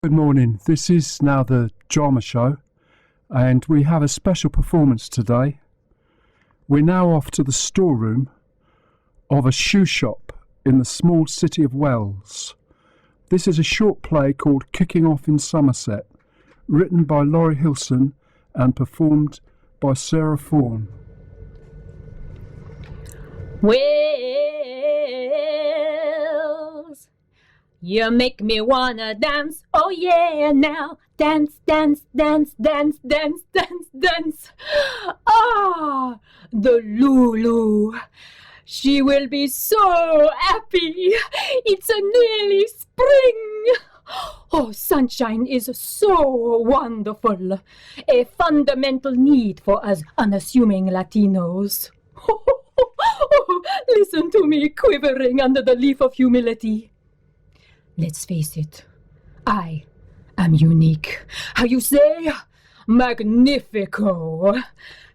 Good morning. This is now the drama show, and we have a special performance today. We're now off to the storeroom of a shoe shop in the small city of Wells. This is a short play called Kicking Off in Somerset, written by Lori Hilson and performed by Sarah Thorn. Wells, you make me wanna dance, oh yeah, now dance, dance, dance, dance, dance, dance, dance. Ah, the Lulu, she will be so happy. It's a nearly spring. Oh, sunshine is so wonderful, a fundamental need for us unassuming Latinos. Oh, listen to me quivering under the leaf of humility. Let's face it, I am unique. How you say? Magnifico.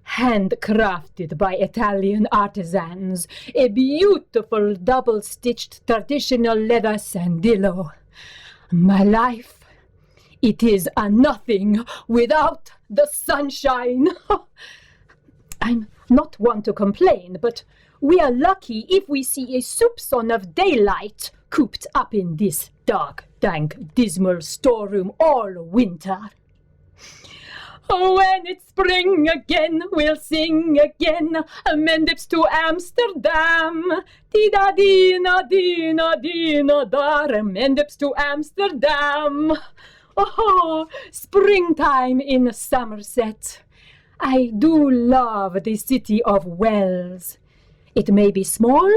Handcrafted by Italian artisans. A beautiful double-stitched traditional leather sandillo. My life, it is a nothing without the sunshine. I'm not one to complain, but we are lucky if we see a soupçon of daylight cooped up in this dark, dank, dismal storeroom all winter. Oh, when it's spring again, we'll sing again, Mendips to Amsterdam. Di-da-dee-na-dee-na-dee-na-dar, Mendips to Amsterdam. Oh, springtime in Somerset. I do love the city of Wells. It may be small,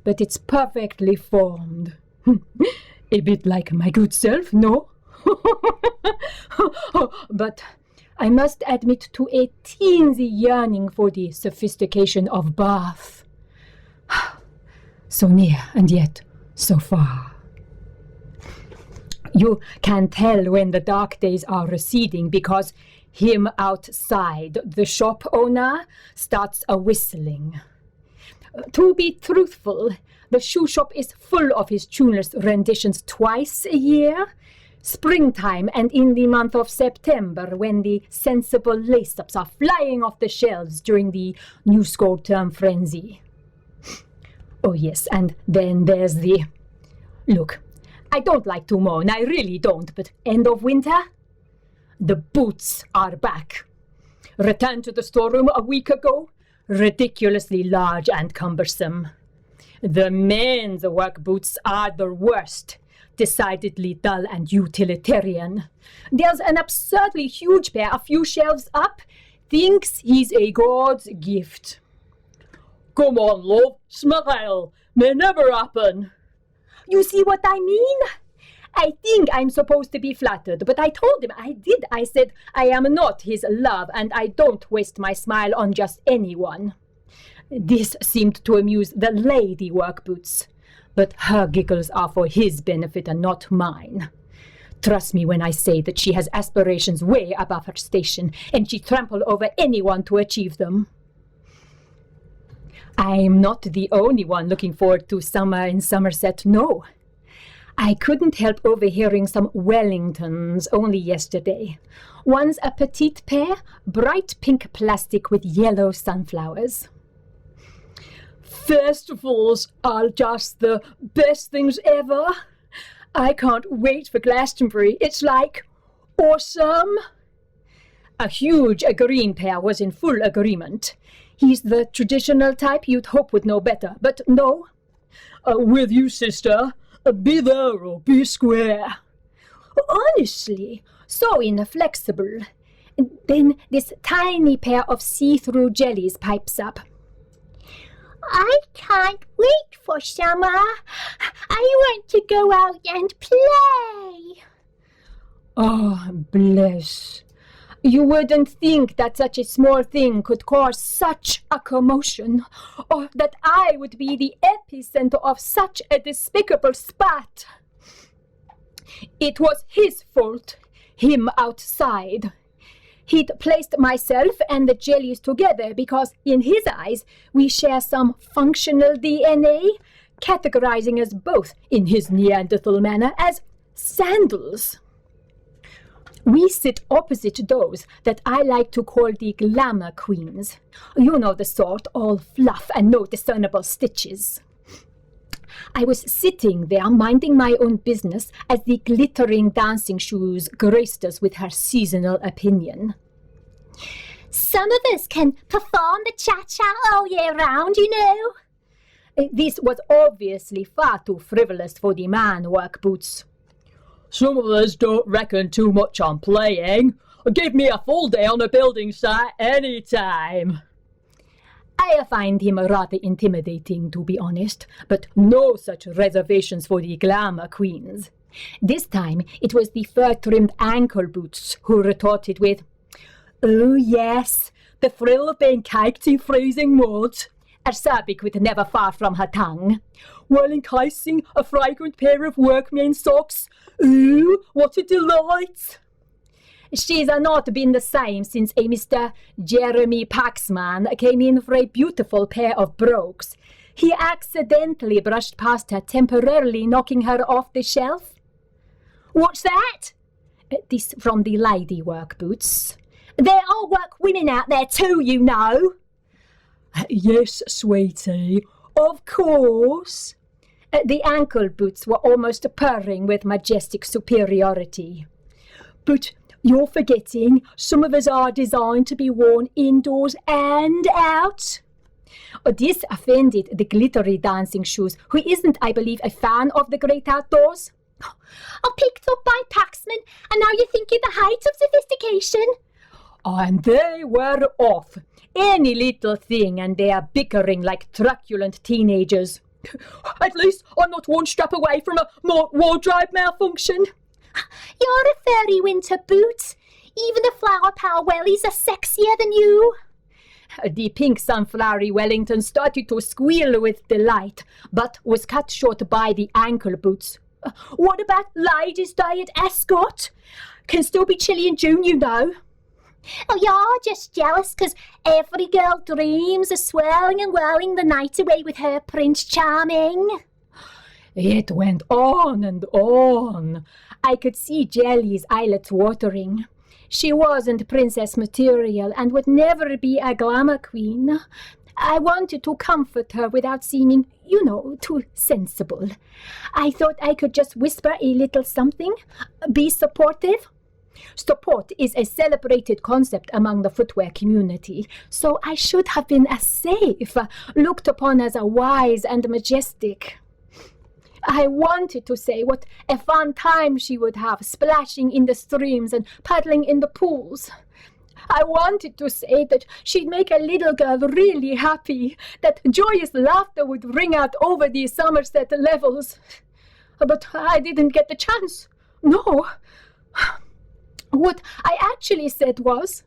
but it's perfectly formed. A bit like my good self, no? But I must admit to a teensy yearning for the sophistication of Bath. So near and yet so far. You can tell when the dark days are receding because him outside, the shop owner, starts a whistling. To be truthful, the shoe shop is full of his tuneless renditions twice a year. Springtime and in the month of September, when the sensible lace-ups are flying off the shelves during the new school term frenzy. Oh yes, and then there's the... Look, I don't like to moan, I really don't, but end of winter? The boots are back. Returned to the storeroom a week ago, ridiculously large and cumbersome. The men's work boots are the worst, decidedly dull and utilitarian. There's an absurdly huge pair a few shelves up, thinks he's a God's gift. Come on, love, smile, may never happen. You see what I mean? I think I'm supposed to be flattered, but I told him I did. I said I am not his love, and I don't waste my smile on just anyone. This seemed to amuse the lady work boots, but her giggles are for his benefit and not mine. Trust me when I say that she has aspirations way above her station, and she trampled over anyone to achieve them. I'm not the only one looking forward to summer in Somerset, no. I couldn't help overhearing some Wellingtons only yesterday. One's a petite pair, bright pink plastic with yellow sunflowers. Festivals are just the best things ever. I can't wait for Glastonbury. It's like awesome. A huge green pair was in full agreement. He's the traditional type you'd hope would know better, but no. With you, sister. Be there or be square. Honestly, so inflexible. Then this tiny pair of see-through jellies pipes up. I can't wait for summer. I want to go out and play. Oh, bless. You wouldn't think that such a small thing could cause such a commotion, or that I would be the epicenter of such a despicable spat. It was his fault, him outside. He'd placed myself and the jellies together because, in his eyes, we share some functional DNA, categorizing us both, in his Neanderthal manner, as sandals. We sit opposite those that I like to call the glamour queens. You know the sort, all fluff and no discernible stitches. I was sitting there minding my own business as the glittering dancing shoes graced us with her seasonal opinion. Some of us can perform the cha-cha all year round, you know. This was obviously far too frivolous for the man work boots. Some of us don't reckon too much on playing. Give me a full day on a building site any time. I find him rather intimidating, to be honest, but no such reservations for the glamour queens. This time it was the fur-trimmed ankle boots who retorted with, "Oh yes, the thrill of being caked in freezing mud," a cerbiquet never far from her tongue, "while encasing a fragrant pair of workmen's socks. Ooh, what a delight!" She's not been the same since a Mr. Jeremy Paxman came in for a beautiful pair of brogues. He accidentally brushed past her, temporarily knocking her off the shelf. "What's that?" This from the lady work boots. There are work women out there too, you know. Yes, sweetie, of course. The ankle boots were almost purring with majestic superiority. But you're forgetting some of us are designed to be worn indoors and out. This offended the glittery dancing shoes, who isn't, I believe, a fan of the great outdoors. I picked up by Paxman, and now you think you're the height of sophistication. And they were off. Any little thing, and they are bickering like truculent teenagers. At least I'm not one strap away from a wardrobe malfunction. You're a fairy winter boot. Even the flower power wellies are sexier than you. The pink sunflowery Wellington started to squeal with delight, but was cut short by the ankle boots. What about Ladies' Day at Ascot? Can still be chilly in June, you know. Oh, you're just jealous because every girl dreams of swirling and whirling the night away with her Prince Charming. It went on and on. I could see Jelly's eyelids watering. She wasn't princess material and would never be a glamour queen. I wanted to comfort her without seeming, too sensible. I thought I could just whisper a little something, be supportive. Support is a celebrated concept among the footwear community, so I should have been as safe, looked upon as a wise and majestic. I wanted to say what a fun time she would have, splashing in the streams and paddling in the pools. I wanted to say that she'd make a little girl really happy, that joyous laughter would ring out over the Somerset levels. But I didn't get the chance. No. What I actually said was,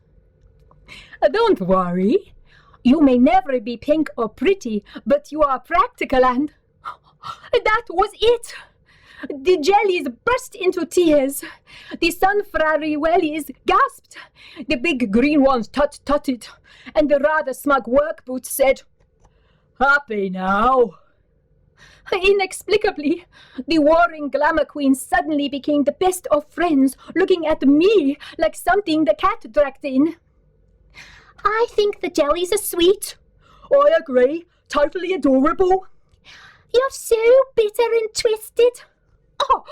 "Don't worry. You may never be pink or pretty, but you are practical and..." That was it. The jellies burst into tears. The sunflowery wellies gasped. The big green ones tut-tutted. And the rather smug work boots said, "Happy now." Inexplicably, the warring glamour queen suddenly became the best of friends, looking at me like something the cat dragged in. I think the jellies are sweet. I agree. Totally adorable. You're so bitter and twisted. Oh,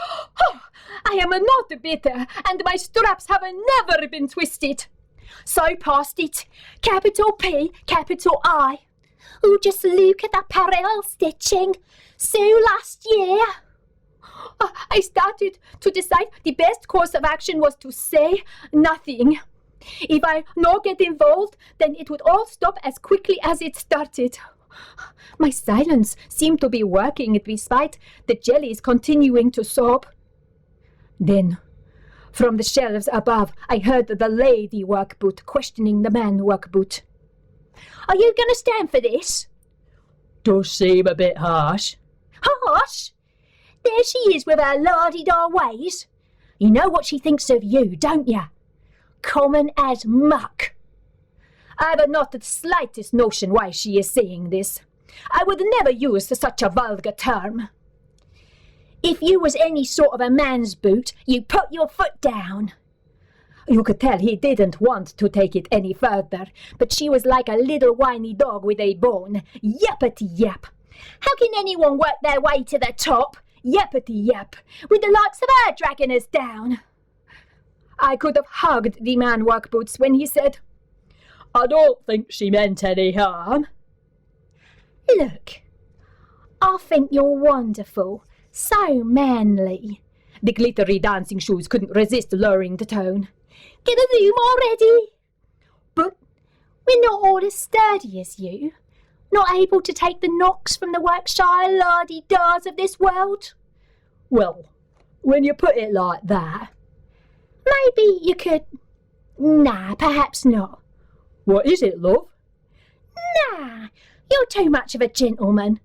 I am not bitter, and my straps have never been twisted. So past it. Capital P, capital I. Oh, just look at that parallel stitching. So last year. I started to decide the best course of action was to say nothing. If I not get involved, then it would all stop as quickly as it started. My silence seemed to be working despite the jellies continuing to sob. Then, from the shelves above, I heard the lady work boot questioning the man work boot. Are you going to stand for this? Does seem a bit harsh. Harsh? There she is with her la-di-da ways. You know what she thinks of you, don't you? Common as muck. I've not the slightest notion why she is saying this. I would never use such a vulgar term. If you was any sort of a man's boot, you put your foot down. You could tell he didn't want to take it any further, but she was like a little whiny dog with a bone. Yappity-yap. How can anyone work their way to the top? Yappity-yap. With the likes of her dragging us down. I could have hugged the man work boots when he said, I don't think she meant any harm. Look, I think you're wonderful, so manly. The glittery dancing shoes couldn't resist lowering the tone. Get a room already. But we're not all as sturdy as you. Not able to take the knocks from the workshire lardy-dars of this world. Well, when you put it like that... Maybe you could... Nah, perhaps not. What is it, love? Nah, you're too much of a gentleman.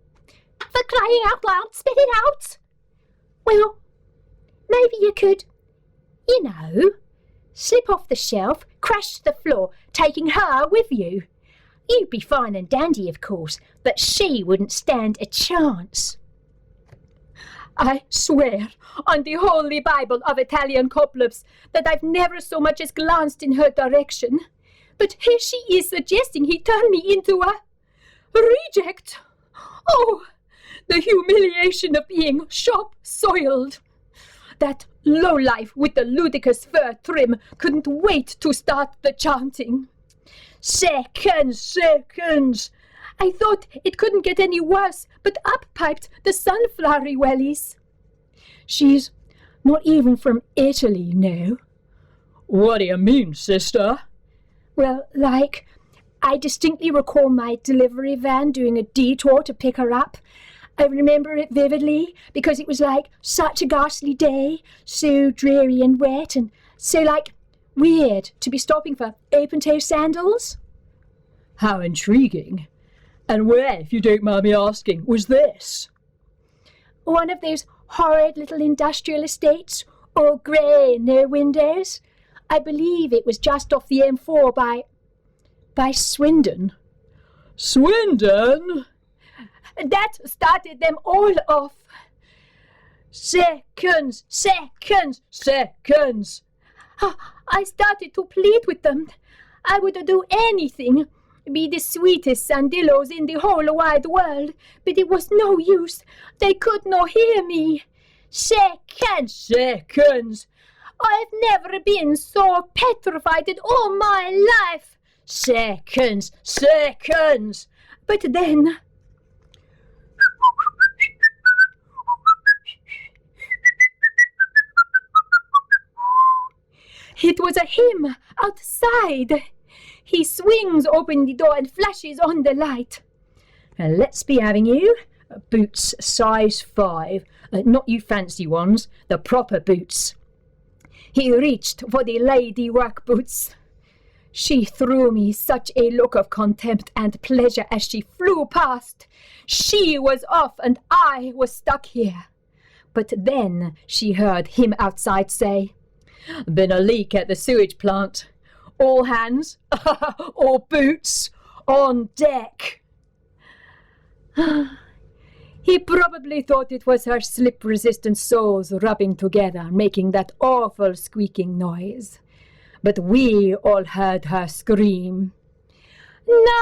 For crying out loud, spit it out. Well, maybe you could, slip off the shelf, crash to the floor, taking her with you. You'd be fine and dandy, of course, but she wouldn't stand a chance. I swear on the Holy Bible of Italian cobblers that I've never so much as glanced in her direction. But here she is suggesting he turn me into a reject. Oh, the humiliation of being shop-soiled. That lowlife with the ludicrous fur trim couldn't wait to start the chanting. Seconds! I thought it couldn't get any worse, but up piped the sunflowery wellies. She's not even from Italy, no. What do you mean, sister? Well, I distinctly recall my delivery van doing a detour to pick her up. I remember it vividly because it was such a ghastly day, so dreary and wet, and so weird to be stopping for open-toe sandals. How intriguing. And where, if you don't mind me asking, was this? One of those horrid little industrial estates, all grey and no windows. I believe it was just off the M4 by Swindon. Swindon? That started them all off. Seconds! I started to plead with them. I would do anything, be the sweetest Sandillos in the whole wide world, but it was no use. They could not hear me. Seconds! I've never been so petrified in all my life. Seconds! But then... it was a him outside. He swings open the door and flashes on the light. And let's be having you. Boots size 5. Not you fancy ones, the proper boots. He reached for the lady work boots. She threw me such a look of contempt and pleasure as she flew past. She was off and I was stuck here. But then she heard him outside say, "Been a leak at the sewage plant. All hands, or boots, on deck." He probably thought it was her slip-resistant soles rubbing together, making that awful squeaking noise. But we all heard her scream, "No!"